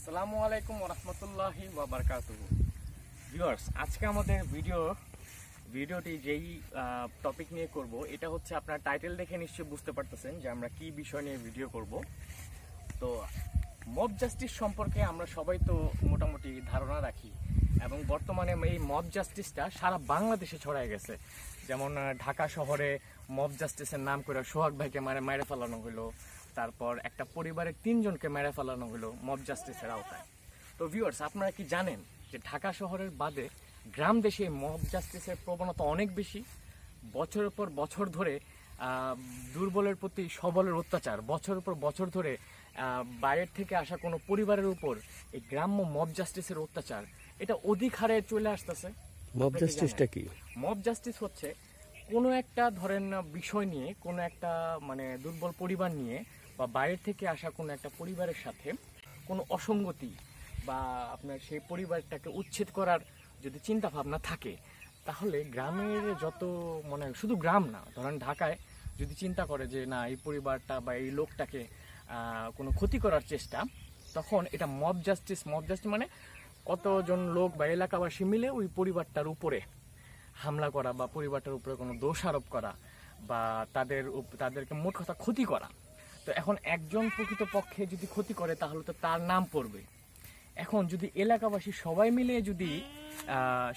আসসালামু আলাইকুম ওয়া রাহমাতুল্লাহি ওয়া বারাকাতুহু। ভিউয়ার্স, আজকে আমাদের ভিডিওটি যেই টপিক নিয়ে করব, এটা হচ্ছে আপনার টাইটেল দেখে নিশ্চয়ই বুঝতে পারতেছেন যে আমরা কি বিষয় নিয়ে ভিডিও করব। তো মব জাস্টিস সম্পর্কে আমরা সবাই তো মোটামুটি ধারণা রাখি, এবং বর্তমানে এই মব জাস্টিসটা সারা বাংলাদেশে ছড়ায় গেছে। যেমন ঢাকা শহরে মব জাস্টিসের নাম করে সোহাগ ভাইকে মেরে ফেলানো হলো, তারপর একটা পরিবারের 3 জনকে মেরে ফেলানো হলো মব জাস্টিসের আওতায়। তো ভিউয়ার্স, আপনারা কি জানেন যে ঢাকা শহরের বাদে গ্রাম দেশে মব জাস্টিসের প্রবণতা অনেক বেশি। বছরের পর বছর ধরে দুর্বলের প্রতি সবলের অত্যাচার, বছরের পর বছর ধরে বাইরের থেকে আসা কোনো পরিবারের উপর এই গ্রাম্য মব জাস্টিসের অত্যাচার এটা অধিক হারে চলে আসতেছে। মব জাস্টিসটা কি? মব জাস্টিস হচ্ছে কোনো একটা ধরেন বিষয় নিয়ে, কোনো একটা মানে দুর্বল পরিবার নিয়ে বা বাইরের থেকে আসা কোনো একটা পরিবারের সাথে কোনো অসঙ্গতি বা আপনার সেই পরিবারটাকে উচ্ছেদ করার যদি চিন্তা ভাবনা থাকে, তাহলে গ্রামের যত মানে শুধু গ্রাম না, ধরেন ঢাকায় যদি চিন্তা করে যে না এই পরিবারটা বা এই লোকটাকে কোনো ক্ষতি করার চেষ্টা, তখন এটা মব জাস্টিস মানে কতজন লোক বা এলাকাবাসী মিলে ওই পরিবারটার উপরে হামলা করা বা পরিবারটার উপরে কোনো দোষ আরোপ করা বা তাদেরকে মোট কথা ক্ষতি করা। তো এখন একজন প্রকৃতপক্ষে যদি ক্ষতি করে তাহলে তো তার নাম পড়বে। এখন যদি এলাকাবাসী সবাই মিলে যদি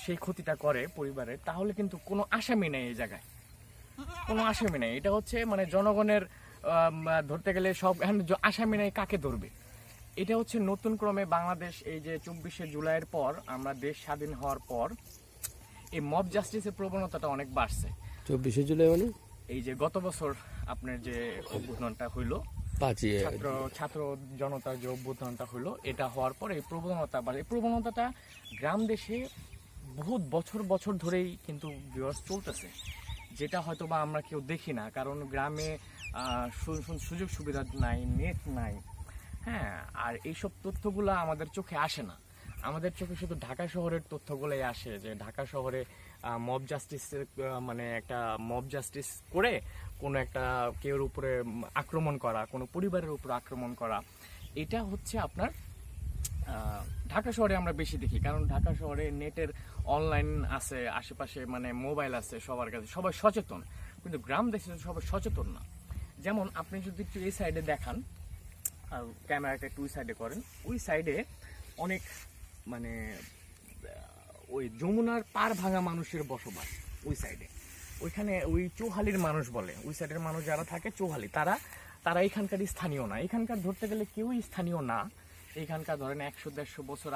সেই ক্ষতিটা করে পরিবারের, তাহলে কিন্তু কোনো আসামি নেই, এই জায়গায় কোনো আসামি নেই। এটা হচ্ছে মানে জনগণের ধরতে গেলে সব এখন আসামি নেই, কাকে ধরবে? এটা হচ্ছে নতুন ক্রমে বাংলাদেশ এই যে 24শে জুলাইয়ের পর আমরা দেশ স্বাধীন হওয়ার পর এই মব জাস্টিসের প্রবণতাটা অনেক বাড়ছে। 24শে জুলাই মানে এই যে গত বছর আপনার যে অভ্যুত্থানটা হইলো, ছাত্র জনতার যে অভ্যুত্থানটা হইলো, এটা হওয়ার পর এই প্রবণতাটা গ্রাম দেশে বহুত বছর ধরেই কিন্তু চলতেছে, যেটা হয়তো বা আমরা কেউ দেখি না, কারণ গ্রামে সুযোগ সুবিধা নাই, নেট নাই, হ্যাঁ, আর এইসব তথ্যগুলো আমাদের চোখে আসে না। আমাদের চোখে শুধু ঢাকা শহরের তথ্যগুলোই আসে, যে ঢাকা শহরে মব জাস্টিসের মানে একটা মব জাস্টিস করে কোনো একটা কেউর উপরে আক্রমণ করা, কোনো পরিবারের উপর আক্রমণ করা, এটা হচ্ছে আপনার ঢাকা শহরে আমরা বেশি দেখি। কারণ ঢাকা শহরে নেটের অনলাইন আছে, আশেপাশে মানে মোবাইল আছে সবার কাছে, সবাই সচেতন, কিন্তু গ্রাম দেশে সবাই সচেতন না। যেমন আপনি যদি একটু এই সাইডে দেখান, ক্যামেরাটা একটু ওই সাইডে করেন, ওই সাইডে অনেক মানে ওই যমুনার পার ভাঙা মানুষের বসবাস ওই সাইডে। ওইখানে ওই চৌহালির মানুষ বলে, ওই সাইডের মানুষ যারা থাকে চৌহালি, তারা এখানকার স্থানীয় না। এখানকার ধরতে গেলে কেউই স্থানীয় না। এখানকার ধরেন 100-150 বছর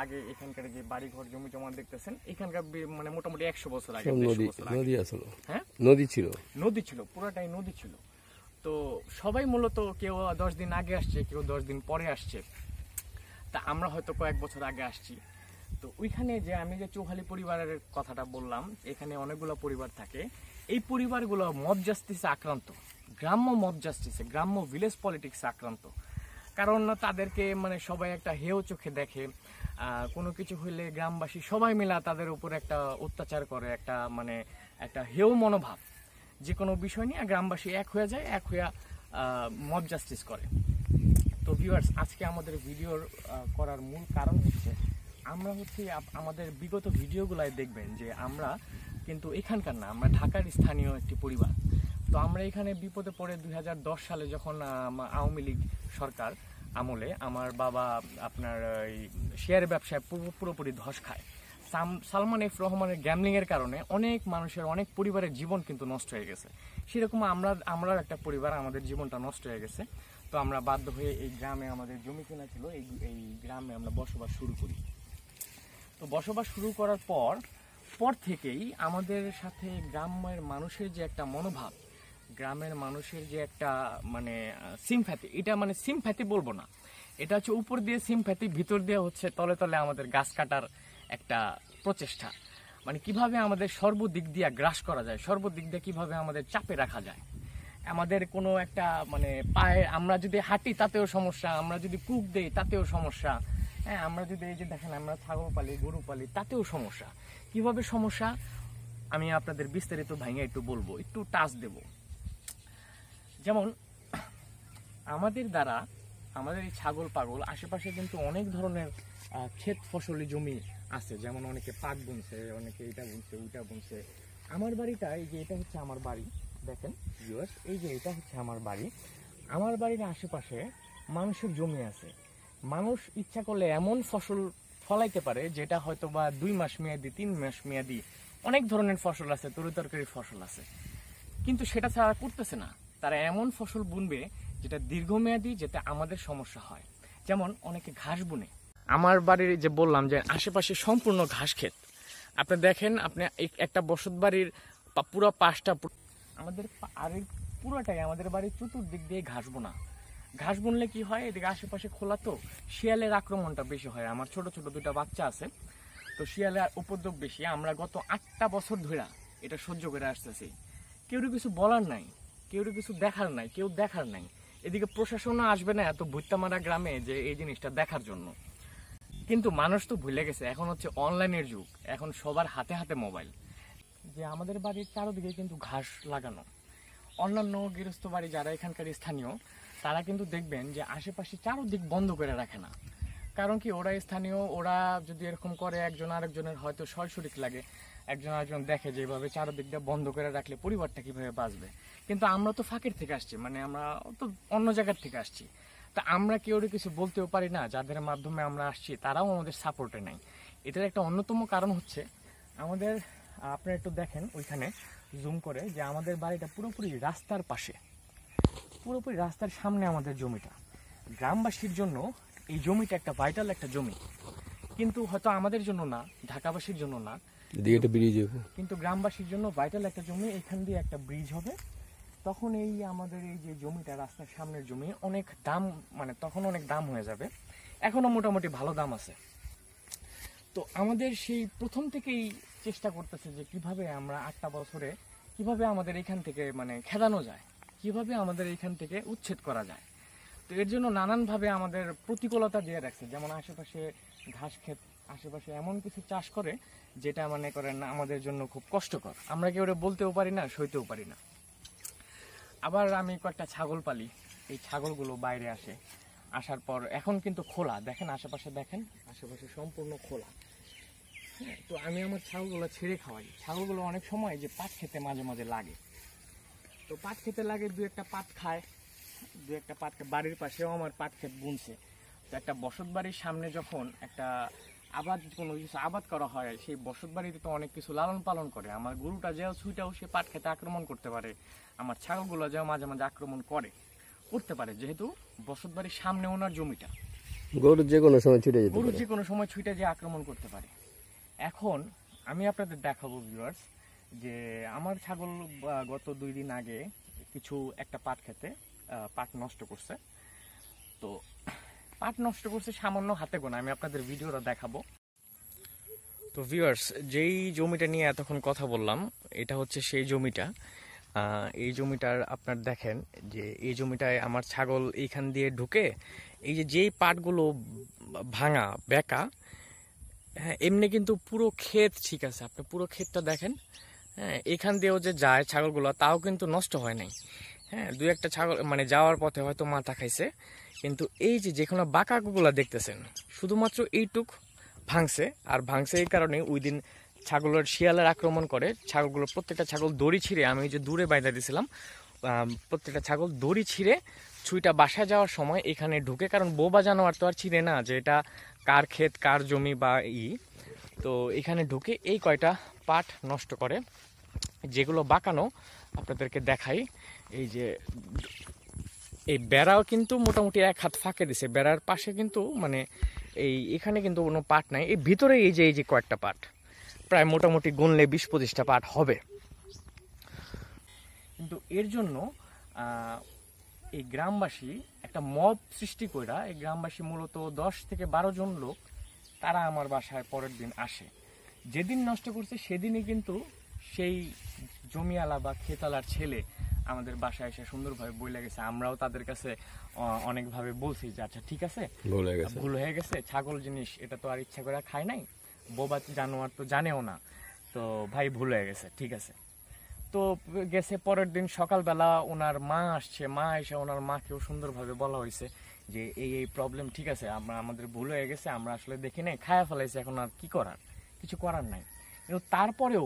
আগে এখানকার যে বাড়িঘর জমি জমা দেখতেছেন, এখানকার মানে মোটামুটি 100 বছর আগে নদী ছিল, পুরোটাই নদী ছিল। তো সবাই মূলত কেউ 10 দিন আগে আসছে, কেউ 10 দিন পরে আসছে, তা আমরা হয়তো কয়েক বছর আগে আসছি। তো ওইখানে যে আমি যে চৌহালি পরিবারের কথাটা বললাম, এখানে অনেকগুলো পরিবার থাকে। এই পরিবারগুলো মব জাস্টিসে আক্রান্ত, গ্রাম্য মব জাস্টিসে, গ্রাম্য ভিলেজ পলিটিক্সে আক্রান্ত। কারণ তাদেরকে মানে সবাই একটা হেয় চোখে দেখে, কোনো কিছু হইলে গ্রামবাসী সবাই মিলা তাদের উপর একটা অত্যাচার করে, একটা মানে একটা হেয় মনোভাব, যে কোনো বিষয় নিয়ে গ্রামবাসী এক হয়ে যায়, এক হইয়া মব জাস্টিস করে। তো ভিউয়ার্স, আজকে আমাদের ভিডিওর করার মূল কারণ হচ্ছে আমরা হচ্ছে আমাদের বিগত ভিডিওগুলাই দেখবেন যে আমরা কিন্তু এখানকার না, আমরা ঢাকার স্থানীয় একটি পরিবার। তো আমরা এখানে বিপদে পড়ে 2010 সালে যখন আওয়ামী লীগ সরকার আমলে আমার বাবা আপনার এই শেয়ার ব্যবসায় পুরোপুরি ধস খায়। সালমান এফ রহমানের গ্যামলিংয়ের কারণে অনেক মানুষের, অনেক পরিবারের জীবন কিন্তু নষ্ট হয়ে গেছে। সেরকম আমরা একটা পরিবার, আমাদের জীবনটা নষ্ট হয়ে গেছে। তো আমরা বাধ্য হয়ে এই গ্রামে, আমাদের জমি কেনা ছিল, এই গ্রামে আমরা বসবাস শুরু করি। তো বসবাস শুরু করার পর থেকেই আমাদের সাথে গ্রামের মানুষের যে একটা মনোভাব, গ্রামের মানুষের যে একটা মানে সিম্প্যাথি, এটা মানে সিম্প্যাথি বলবো না, এটা হচ্ছে উপর দিয়ে সিম্প্যাথি, ভিতর দিয়ে হচ্ছে তলে তলে আমাদের গাছ কাটার একটা প্রচেষ্টা। মানে কিভাবে আমাদের সর্বদিক দিয়ে গ্রাস করা যায়, সর্বদিক দিয়ে কিভাবে আমাদের চাপে রাখা যায়। আমাদের কোনো একটা মানে পায়ে আমরা যদি হাঁটি তাতেও সমস্যা, আমরা যদি কুক দেই তাতেও সমস্যা, হ্যাঁ, আমরা যদি এই যে দেখেন আমরা ছাগল পালি, গরু পালি, তাতেও সমস্যা। কিভাবে সমস্যা আমি আপনাদের বিস্তারিত ভাঙে একটু বলবো, একটু টাচ দেব। যেমন আমাদের দ্বারা আমাদের এই ছাগল পাগল আশেপাশে কিন্তু অনেক ধরনের ক্ষেত ফসলি জমি আছে, যেমন অনেকে পাট বুনছে, অনেকে এটা বুনছে ওইটা বুনছে। আমার বাড়িটা এই যে এটা হচ্ছে আমার বাড়ি, দেখেন ভিউয়ার্স, এই যে এটা হচ্ছে আমার বাড়ি। আমার বাড়ির আশেপাশে মানুষের জমি আছে। মানুষ ইচ্ছা করলে এমন ফসল ফলাইতে পারে যেটা হয়তো বা 2 মাস মেয়াদি, 3 মাস মেয়াদি, অনেক ধরনের ফসল আছে, তরিতরকারি ফসল আছে, কিন্তু সেটা ছাড়া করতেছে না। তারা এমন ফসল বুনবে যেটা দীর্ঘমেয়াদী, যেটা আমাদের সমস্যা হয়। যেমন অনেকে ঘাস বুনে। আমার বাড়ির যে বললাম যে আশেপাশে সম্পূর্ণ ঘাস ক্ষেত। আপনি দেখেন, আপনি একটা বসত বাড়ির পুরো পাশটা, আমাদের আর পুরোটাই আমাদের বাড়ির চতুর্দিক দিয়ে ঘাস বোনা। ঘাস বুনলে কি হয়, এদিকে আশেপাশে খোলা, তো শিয়ালের আক্রমণটা বেশি হয়। আমার ছোট ছোট 2টা বাচ্চা আছে, তো শিয়ালের উপদ্রব বেশি। আমরা গত 8টা বছর ধরে এটা সহ্য করে আসতেছি। কেউ কিছু বলার নাই, কেউ কিছু দেখার নাই, কেউ দেখার নাই। এদিকে প্রশাসনও আসবে না এত ভুট্টামারা গ্রামে যে এই জিনিসটা দেখার জন্য। কিন্তু মানুষ তো ভুলে গেছে, এখন হচ্ছে অনলাইনের যুগ, এখন সবার হাতে হাতে মোবাইল। যে আমাদের বাড়ির চারদিকে কিন্তু ঘাস লাগানো। অন্যান্য গৃহস্থ বাড়ি যারা এখানকার স্থানীয়, তারা কিন্তু দেখবেন যে আশেপাশে চারদিক বন্ধ করে রাখে না। কারণ কি, ওরা স্থানীয়, ওরা যদি এরকম করে একজন আরেকজনের হয়তো সয়শরিক লাগে, একজন আরেকজন দেখে যে এইভাবে চারদিকটা বন্ধ করে রাখলে পরিবারটা কিভাবে বাঁচবে। কিন্তু আমরা তো ফাঁকের থেকে আসছি, মানে আমরা তো অন্য জায়গার থেকে আসছি, তা আমরা কেউ কিছু বলতেও পারি না। যাদের মাধ্যমে আমরা আসছি তারাও আমাদের সাপোর্টে নাই। এটার একটা অন্যতম কারণ হচ্ছে আমাদের, আপনারা একটু দেখেন ওইখানে জুম করে, যে আমাদের বাড়িটা পুরোপুরি রাস্তার পাশে, পুরোপুরি রাস্তার সামনে আমাদের জমিটা। গ্রামবাসীর জন্য এই জমিটা একটা ভাইটাল একটা জমি, কিন্তু হয়তো আমাদের জন্য না, ঢাকাবাসীর জন্য না, কিন্তু গ্রামবাসীর জন্য ভাইটাল একটা জমি। এখান দিয়ে একটা ব্রিজ হবে, তখন এই আমাদের এই যে জমিটা রাস্তার সামনের জমি অনেক দাম, মানে তখন অনেক দাম হয়ে যাবে। এখনো মোটামুটি ভালো দাম আছে। তো আমাদের সেই প্রথম থেকেই চেষ্টা করতেছে যে কিভাবে আমরা 8টা বছরে কিভাবে আমাদের এখান থেকে মানে খেদানো যায়, কিভাবে আমাদের এখান থেকে উচ্ছেদ করা যায়। তো এর জন্য নানানভাবে আমাদের প্রতিকূলতা দিয়ে রাখছে। যেমন আশেপাশে ঘাস ক্ষেত, আশেপাশে এমন কিছু চাষ করে যেটা মনে করেন আমাদের জন্য খুব কষ্টকর। আমরা কেউ বলতেও পারি না, সইতেও পারি না। আবার আমি কয়েকটা ছাগল পালি, এই ছাগলগুলো বাইরে আসে, আসার পর এখন কিন্তু খোলা, দেখেন আশেপাশে, দেখেন আশেপাশে সম্পূর্ণ খোলা। তো আমি আমার ছাগলগুলো ছেড়ে খাওয়াই। ছাগলগুলো অনেক সময় যে পাট খেতে মাঝে মাঝে লাগে, তো পাট খেতে লাগে, 2-1টা পাট খায়, 2-1টা পাট। বাড়ির পাশেও আমার পাট ক্ষেত বুনছে। তো একটা বসত বাড়ির সামনে যখন একটা কোনো কিছু আবাদ করা হয়, সেই বসত বাড়িতে তো অনেক কিছু লালন পালন করে। আমার গরুটা যেও ছুইটাও সে পাট খেতে আক্রমণ করতে পারে, আমার ছাগলগুলো যেও মাঝে মাঝে আক্রমণ করতে পারে, যেহেতু বসত বাড়ির সামনে ওনার জমিটা। গরু যে কোনো সময় ছুটে যেতে গরু পারে, যে কোনো সময় ছুটে যে আক্রমণ করতে পারে। এখন আমি আপনাদের দেখাবো ভিউয়ার্স, যে আমার ছাগল গত 2 দিন আগে একটা পাট খেতে পাট নষ্ট করছে। তো পাট নষ্ট করছে সামান্য, হাতে গোনা। আমি আপনাদের ভিডিওটা দেখাবো। তো ভিউয়ার্স, যেই জমিটা নিয়ে এতক্ষণ কথা বললাম, এটা হচ্ছে সেই জমিটা। এই জমিটার আপনার দেখেন যে এই জমিটায় আমার ছাগল এইখান দিয়ে ঢুকে, এই যেই পাটগুলো ভাঙা বেঁকা, হ্যাঁ, এমনি কিন্তু পুরো ক্ষেত ঠিক আছে। আপনি পুরো ক্ষেতটা দেখেন, হ্যাঁ, এখান দিয়েও যে যায় ছাগলগুলো, তাও কিন্তু নষ্ট হয় নাই। হ্যাঁ, 2-1টা ছাগল মানে যাওয়ার পথে হয়তো মাথা খাইছে, কিন্তু এই যে কোনো বাঁকাগুলো দেখতেছেন, শুধুমাত্র এইটুক ভাঙছে। আর ভাঙছে এই কারণে ওই দিন ছাগলের শিয়ালের আক্রমণ করে ছাগলগুলো, প্রত্যেকটা ছাগল দড়ি ছিঁড়ে, আমি যে দূরে বাইধা দিয়েছিলাম, প্রত্যেকটা ছাগল দড়ি ছিঁড়ে ছুইটা বাসায় যাওয়ার সময় এখানে ঢুকে। কারণ বোবা জানোয়ার তো আর ছিঁড়ে না যে এটা কার ক্ষেত কার জমি বা তো এখানে ঢুকে এই কয়টা পাট নষ্ট করে। যেগুলো বাঁকানো আপনাদেরকে দেখাই, এই যে এই বেড়াও কিন্তু মোটামুটি 1 হাত ফাঁকে দিছে। বেড়ার পাশে কিন্তু মানে এখানে কিন্তু কোনো পাট নাই। এই ভিতরে এই যে কয়েকটা পাট, প্রায় মোটামুটি গুনলে 20-25টা পাট হবে। কিন্তু এর জন্য এই গ্রামবাসী একটা মব সৃষ্টি কইরা, এই গ্রামবাসী মূলত 10 থেকে 12 জন লোক, তারা আমার বাসায় পরের দিন আসে। যেদিন নষ্ট করছে সেদিনই কিন্তু সেই জমিওয়ালা বা ক্ষেতালার ছেলে আমাদের বাসায় এসে সুন্দরভাবে বইলে গেছে। আমরাও তাদের কাছে অনেকভাবে বলছি যে আচ্ছা ঠিক আছে, ভুল হয়ে গেছে, ছাগল জিনিস এটা তো আর ইচ্ছা করে খায় নাই, বোবা জানোয়ার তো জানেও না, তো ভাই ভুল হয়ে গেছে, ঠিক আছে। তো গেছে, পরের দিন সকালবেলা ওনার মা আসছে, মা এসে ওনার মাকেও সুন্দরভাবে বলা হয়েছে যে এই প্রবলেম, ঠিক আছে আমাদের ভুল হয়ে গেছে, আমরা আসলে দেখি নাই, খায়া ফেলাইছি, এখন আর কি করার, কিছু করার নাই। কিন্তু তারপরেও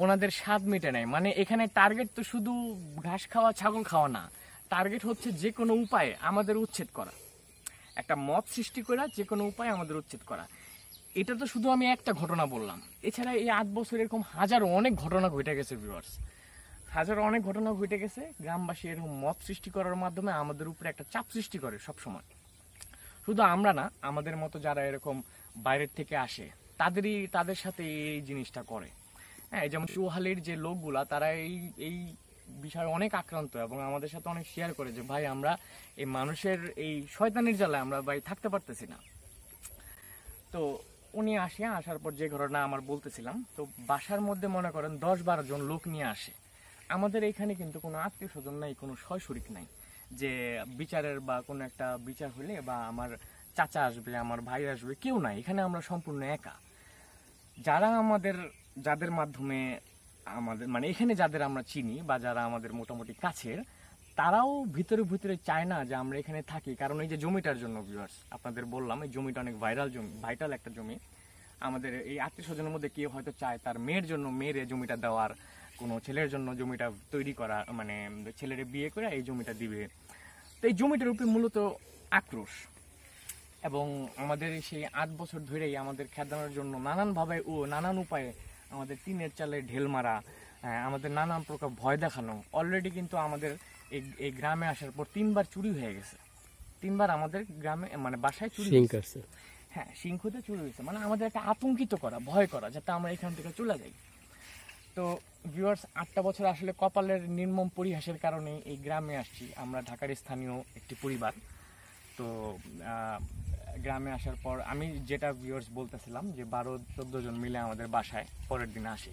ওনাদের স্বাদ মেটে নাই। মানে এখানে টার্গেট তো শুধু ঘাস খাওয়া, ছাগল খাওয়া না, টার্গেট হচ্ছে যে কোনো উপায়ে আমাদের উচ্ছেদ করা, একটা মত সৃষ্টি করা, যে কোনো উপায়ে আমাদের উচ্ছেদ করা। এটা তো শুধু আমি একটা ঘটনা বললাম, এছাড়া এই 8 বছর এরকম হাজারো অনেক ঘটনা ঘটে গেছে ভিউয়ার্স, হাজারো অনেক ঘটনা ঘটে গেছে। গ্রামবাসী এরকম মত সৃষ্টি করার মাধ্যমে আমাদের উপরে একটা চাপ সৃষ্টি করে সব সময়। শুধু আমরা না, আমাদের মতো যারা এরকম বাইরের থেকে আসে তাদের সাথে এই জিনিসটা করে। হ্যাঁ, যেমন চৌহালির যে লোকগুলা, তারা এই বিষয়ে অনেক আক্রান্ত এবং আমাদের সাথে অনেক শেয়ার করে যে ভাই আমরা এই মানুষের এই শয়তানির জ্বালায় আমরা ভাই থাকতে পারতেছি না। তো উনি আসার পর যে ঘটনা আমার বলতেছিলাম, তো বাসার মধ্যে মনে করেন 10-12 জন লোক নিয়ে আসে। আমাদের এখানে কিন্তু কোনো আত্মীয় স্বজন নাই, কোনো সয়শরিক নাই যে বিচারের বা কোনো একটা বিচার হলে বা আমার চাচা আসবে, আমার ভাই আসবে, কেউ নাই। এখানে আমরা সম্পূর্ণ একা। যাদের মাধ্যমে আমাদের মানে এখানে যাদের আমরা চিনি বা যারা আমাদের মোটামুটি কাছের, তারাও ভিতরে ভিতরে চায় না যে আমরা এখানে থাকি। কারণ এই যে জমিটার জন্য ভিউয়ার্স, আপনাদের বললাম এই জমিটা অনেক ভাইটাল একটা জমি। আমাদের এই আত্মীয় স্বজনের মধ্যে কেউ হয়তো চায় তার মেয়ের জন্য মেয়ের জমিটা দেওয়ার, কোনো ছেলের জন্য জমিটা তৈরি করা, মানে ছেলের বিয়ে করে এই জমিটা দিবে। তো এই জমিটার উপরে মূলত আক্রোশ। এবং আমাদের সেই 8 বছর ধরেই আমাদের খেদানোর জন্য নানানভাবে নানান উপায়ে আমাদের টিনের চালে ঢেল মারা, আমাদের নানান প্রকার ভয় দেখানো। অলরেডি কিন্তু আমাদের এই গ্রামে আসার পর 3বার চুরি হয়ে গেছে। 3বার আমাদের গ্রামে মানে বাসায় চুরি হয়েছে। হ্যাঁ, সিংহতে চুরি হয়েছে। মানে আমাদের একটা আতঙ্কিত করা, ভয় করা, যাতে আমরা এখান থেকে চলে যাই। তো ভিউয়ার্স, 8টা বছর আসলে কপালের নির্মম পরিহাসের কারণে এই গ্রামে আসছি। আমরা ঢাকার স্থানীয় একটি পরিবার। তো গ্রামে আসার পর আমি যেটা ভিউয়ার্স বলতেছিলাম যে 12-14 জন মিলে আমাদের বাসায় পরের দিন আসে।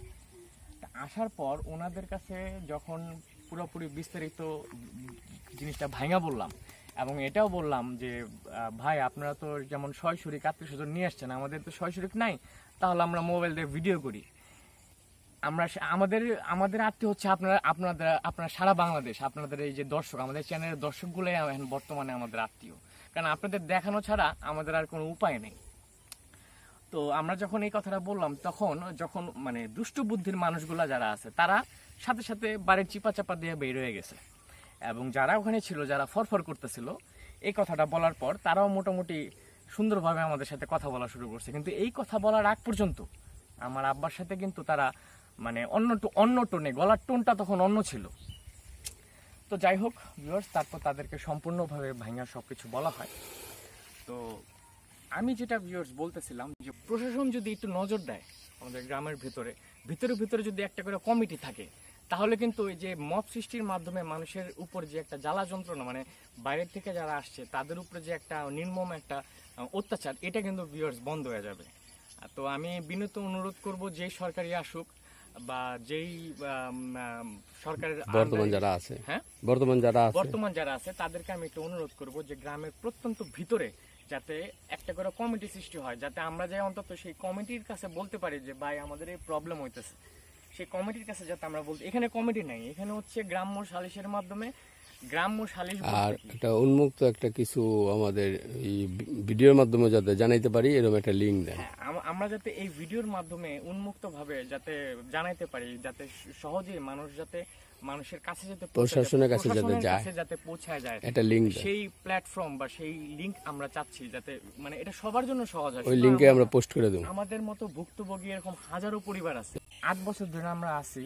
আসার পর ওনাদের কাছে যখন পুরোপুরি বিস্তারিত জিনিসটা ভাঙা বললাম এবং এটাও বললাম যে ভাই আপনারা তো যেমন সয়শরিক আত্মীয় স্বজন নিয়ে আসছেন, আমাদের তো সয়শরিক নাই, তাহলে আমরা মোবাইল দিয়ে ভিডিও করি। আমাদের আত্মীয় হচ্ছে আপনারা সারা বাংলাদেশ, আপনাদের এই যে দর্শক, আমাদের চ্যানেলের দর্শকগুলোই এখন বর্তমানে আমাদের আত্মীয়। কারণ আপনাদের দেখানো ছাড়া আমাদের আর কোনো উপায় নেই। তো আমরা যখন এই কথাটা বললাম, যখন মানে দুষ্ট বুদ্ধির মানুষগুলা যারা আছে, তারা সাথে সাথে বাড়ির চিপা চাপা দিয়ে বের হয়ে গেছে। এবং যারা ওখানে ছিল, যারা ফরফর করতেছিল এই কথাটা বলার পর, তারাও মোটামুটি সুন্দরভাবে আমাদের সাথে কথা বলা শুরু করছে। কিন্তু এই কথা বলার আগ পর্যন্ত আমার আব্বার সাথে কিন্তু তারা মানে অন্য টোনে, গলার টোনটা তখন অন্য ছিল। তো যাই হোক ভিউয়ার্স, তারপর তাদেরকে সম্পূর্ণভাবে ভাঙা সবকিছু বলা হয়। তো আমি যেটা ভিউয়ার্স বলতেছিলাম যে প্রশাসন যদি একটু নজর দেয় আমাদের গ্রামের ভিতরে যদি একটা করে কমিটি থাকে, তাহলে কিন্তু এই যে মব সৃষ্টির মাধ্যমে মানুষের উপর যে একটা জ্বালা যন্ত্রণা, মানে বাইরের থেকে যারা আসছে তাদের উপরে যে একটা নির্মম একটা অত্যাচার, এটা কিন্তু ভিউয়ার্স বন্ধ হয়ে যাবে। তো আমি বিনীত অনুরোধ করব, যেই সরকারি আসুক বা যেই সরকারের বর্তমান যারা আছে তাদেরকে আমি একটু অনুরোধ করব যে গ্রামের প্রত্যন্ত ভিতরে যাতে একটা করে কমিটি সৃষ্টি হয়, যাতে আমরা যাই অন্তত সেই কমিটির কাছে বলতে পারি যে ভাই আমাদের এই প্রবলেম হইতেছে। সেই কমিটির কাছে যাতে আমরা বলতে, এখানে কমিটি নাই, এখানে হচ্ছে গ্রাম্য সালিশের মাধ্যমে গ্রাম্য সালিশ। আর একটা উন্মুক্ত একটা কিছু আমাদের এই ভিডিওর মাধ্যমে যাতে জানাইতে পারি, এরকম একটা লিংক দেন। আমরা যাতে এই ভিডিওর মাধ্যমে উন্মুক্ত ভাবে যাতে জানাইতে পারি, যাতে সহজেই মানুষের কাছে যাতে প্রশাসনের কাছে যাতে পৌঁছায় যায়, একটা লিংক, সেই প্ল্যাটফর্ম বা সেই লিংক আমরা চাচ্ছি, যাতে মানে এটা সবার জন্য সহজ হয়। ওই লিংকে আমরা পোস্ট করে দেব। আমাদের মতো ভুক্তভোগী এরকম হাজারো পরিবার আছে। 8 বছর ধরে আমরা আছি,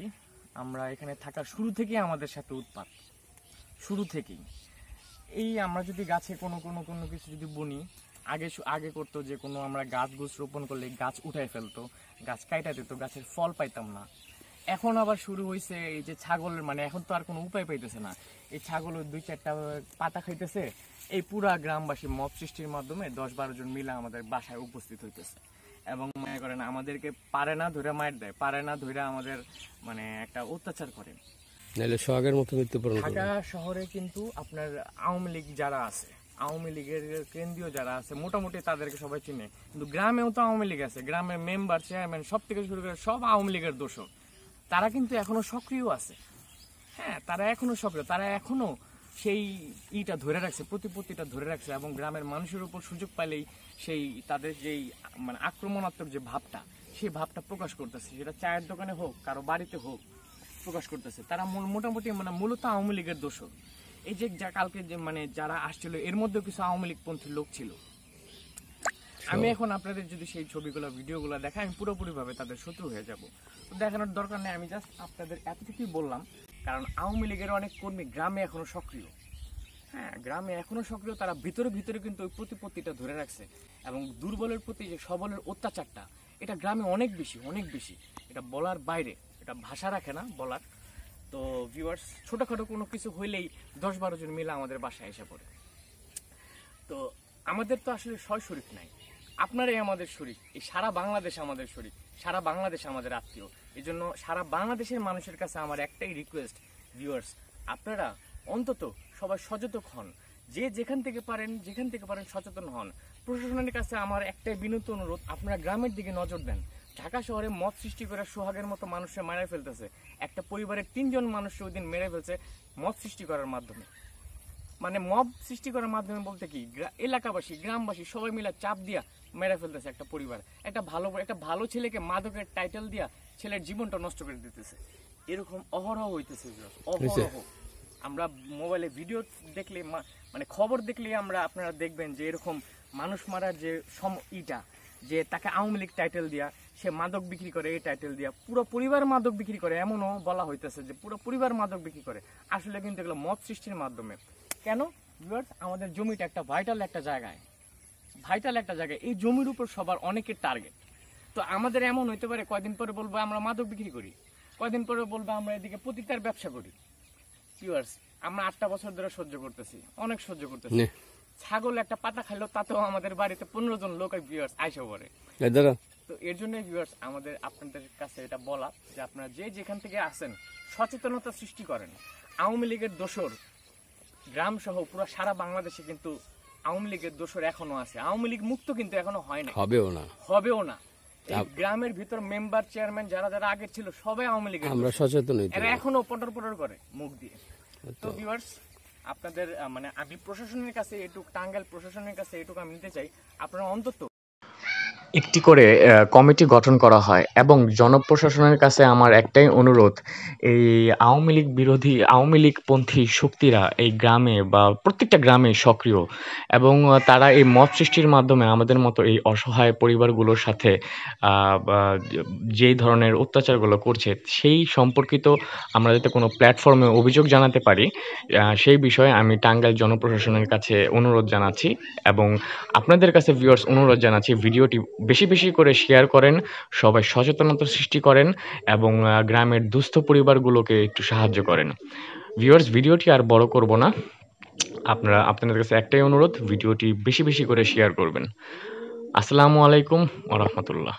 আমরা এখানে থাকার শুরু থেকেই আমাদের সাথে উৎপাত, শুরু থেকেই। এই আমরা যদি গাছে কোনো কিছু যদি বুনি, আগে করতো যে কোনো আমরা গাছ রোপণ করলে গাছ উঠাই ফেলতো, গাছ কাইটা দিত, গাছের ফল পাইতাম না। এখন আবার শুরু হয়েছে এই যে ছাগলের, মানে এখন তো আর কোনো উপায় পাইতেছে না, এই ছাগলের 2-4টা পাতা খাইতেছে। এই পুরা গ্রামবাসী মব সৃষ্টির মাধ্যমে 10-12 জন মিলে আমাদের বাসায় উপস্থিত হইতেছে এবং মনে করেন আমাদেরকে পারে না ধরে মার দেয়, পারে না ধরে আমাদের মানে একটা অত্যাচার করে। ঢাকা শহরে কিন্তু আপনার আওয়ামী লীগ যারা আছে, আওয়ামী লীগের কেন্দ্রীয় যারা আছে মোটামুটি তাদেরকে সবাই চিনে, কিন্তু গ্রামেও তো আওয়ামী লীগ আছে, গ্রামের মেম্বার চেয়ারম্যান সব থেকে শুরু করে সব আওয়ামী লীগের দোষক। তারা কিন্তু এখনো সক্রিয় আছে। হ্যাঁ, তারা এখনো সক্রিয়, তারা এখনো সেই ইটা ধরে রাখছে, প্রতিপত্তিটা ধরে রাখছে, এবং গ্রামের মানুষের উপর সুযোগ পাইলেই সেই তাদের যেই মানে আক্রমণাত্মক যে ভাবটা, সেই ভাবটা প্রকাশ করতেছে, সেটা চায়ের দোকানে হোক, কারো বাড়িতে হোক, প্রকাশ করতেছে। তারা মোটামুটি মানে মূলত আওয়ামী লীগের দোষর। এই যে কালকে যে মানে যারা আসছিল, এর মধ্যেও কিছু আওয়ামী লীগ পন্থী লোক ছিল। আমি এখন আপনাদের যদি সেই ছবিগুলো ভিডিওগুলো দেখাই, আমি পুরোপুরিভাবে তাদের শত্রু হয়ে যাব। তো দেখানোর দরকার নেই, আমি জাস্ট আপনাদের এতটুকুই বললাম। কারণ আওয়ামী লীগের অনেক কর্মী গ্রামে এখনো সক্রিয়। হ্যাঁ, গ্রামে এখনো সক্রিয়, তারা ভিতরে ভিতরে কিন্তু ওই প্রতিপত্তিটা ধরে রাখছে। এবং দুর্বলের প্রতি যে সবলের অত্যাচারটা, এটা গ্রামে অনেক বেশি, অনেক বেশি। এটা বলার বাইরে, এটা ভাষা রাখে না বলার। তো ভিউয়ার্স, ছোটখাটো কোনো কিছু হইলেই 10-12 জন মিলে আমাদের বাসায় এসে পড়ে। তো আমাদের তো আসলে শরীক নাই, আপনারাই আমাদের শরীক। এই সারা বাংলাদেশ আমাদের শরীক, সারা বাংলাদেশ আমাদের আত্মীয়। এই জন্য সারা বাংলাদেশের মানুষের কাছে আমার একটাই রিকোয়েস্ট, ভিউয়ার্স, আপনারা অন্তত সবাই সচেতন হন। যে যেখান থেকে পারেন সচেতন হন। প্রশাসনের কাছে আমার একটাই বিনীত অনুরোধ, আপনারা গ্রামের দিকে নজর দেন। ঢাকা শহরে মদ সৃষ্টি করে সোহাগের মতো মানুষকে মেরে ফেলতেছে। একটা পরিবারের 3 জন মানুষকে ওই দিন মেরে ফেলছে মদ সৃষ্টি করার মাধ্যমে। মানে মব সৃষ্টি করার মাধ্যমে বলতে কি, এলাকাবাসী, গ্রামবাসী সবাই মিলে চাপ দিয়া মেরে ফেলতেছে একটা পরিবার। একটা ভালো ছেলেকে মাদকের টাইটেল দিয়া ছেলের জীবনটা নষ্ট করে দিতেছে। এরকম অহরহ হইতেছে, অহরহ। আমরা মোবাইলে ভিডিও দেখলে, মানে খবর দেখলে আপনারা দেখবেন যে এরকম মানুষ মারার যে যে তাকে আওয়ামী লীগ টাইটেল দিয়া সে মাদক বিক্রি করে, এই টাইটেল দিয়া পুরো পরিবার মাদক বিক্রি করে, এমনও বলা হইতেছে যে পুরো পরিবার মাদক বিক্রি করে। আসলে কিন্তু এগুলো মদ সৃষ্টির মাধ্যমে। কেন ভিউয়ার্স, আমাদের জমিটা একটা ভাইটাল একটা জায়গায়, এই জমির উপর সবার অনেকের টার্গেট। তো আমাদের এমন হইতে পারে, কয়দিন পরে বলবো আমরা মাদক বিক্রি করি, কয়দিন পরে বলবো আমরা এদিকে পতিতার ব্যবসা করি। ভিউয়ার্স, আমরা 8টা বছর ধরে সহ্য করতেছি, অনেক সহ্য করতেছি। ছাগল একটা পাতা খাইলো, তাতেও আমাদের বাড়িতে 15 জন লোক ভিউয়ার্স আইসা পড়ে। তো এর জন্য ভিউয়ার্স, আমাদের আপনাদের কাছে এটা বলা যে আপনারা যে যেখান থেকে আসেন সচেতনতা সৃষ্টি করেন। আওয়ামী লীগের দোসর গ্রাম সহ পুরো সারা বাংলাদেশে কিন্তু আওয়ামী লীগের দোসর এখনো আছে। আওয়ামী লীগ মুক্ত কিন্তু এখনো হয় না, হবেও না। এই গ্রামের ভিতর মেম্বার, চেয়ারম্যান যারা আগে ছিল সবাই আওয়ামী লীগের। আমরা সচেতন, এরা এখনো পটর করে মুখ দিয়ে। তো ভিউয়ার্স, আপনাদের মানে আমি প্রশাসনের কাছে এটুক, টাঙ্গাইল প্রশাসনের কাছে এটুকু আমি নিতে চাই, আপনারা অন্তত একটি করে কমিটি গঠন করা হয়। এবং জনপ্রশাসনের কাছে আমার একটাই অনুরোধ, এই আওয়ামী লীগ পন্থী শক্তিরা এই গ্রামে বা প্রত্যেকটা গ্রামে সক্রিয়, এবং তারা এই মত সৃষ্টির মাধ্যমে আমাদের মতো এই অসহায় পরিবারগুলোর সাথে যেই ধরনের অত্যাচারগুলো করছে, সেই সম্পর্কিত আমরা যাতে কোনো প্ল্যাটফর্মে অভিযোগ জানাতে পারি, সেই বিষয়ে আমি টাঙ্গাইল জনপ্রশাসনের কাছে অনুরোধ জানাচ্ছি। এবং আপনাদের কাছে ভিউয়ার্স অনুরোধ জানাচ্ছি, ভিডিওটি বেশি বেশি করে শেয়ার করেন, সবাই সচেতনতা সৃষ্টি করেন, এবং গ্রামের দুস্থ পরিবারগুলোকে একটু সাহায্য করেন। ভিউয়ার্স, ভিডিওটি আর বড় করব না, আপনাদের কাছে একটাই অনুরোধ, ভিডিওটি বেশি বেশি করে শেয়ার করবেন। আসসালামু আলাইকুম ওয়া রাহমাতুল্লাহ।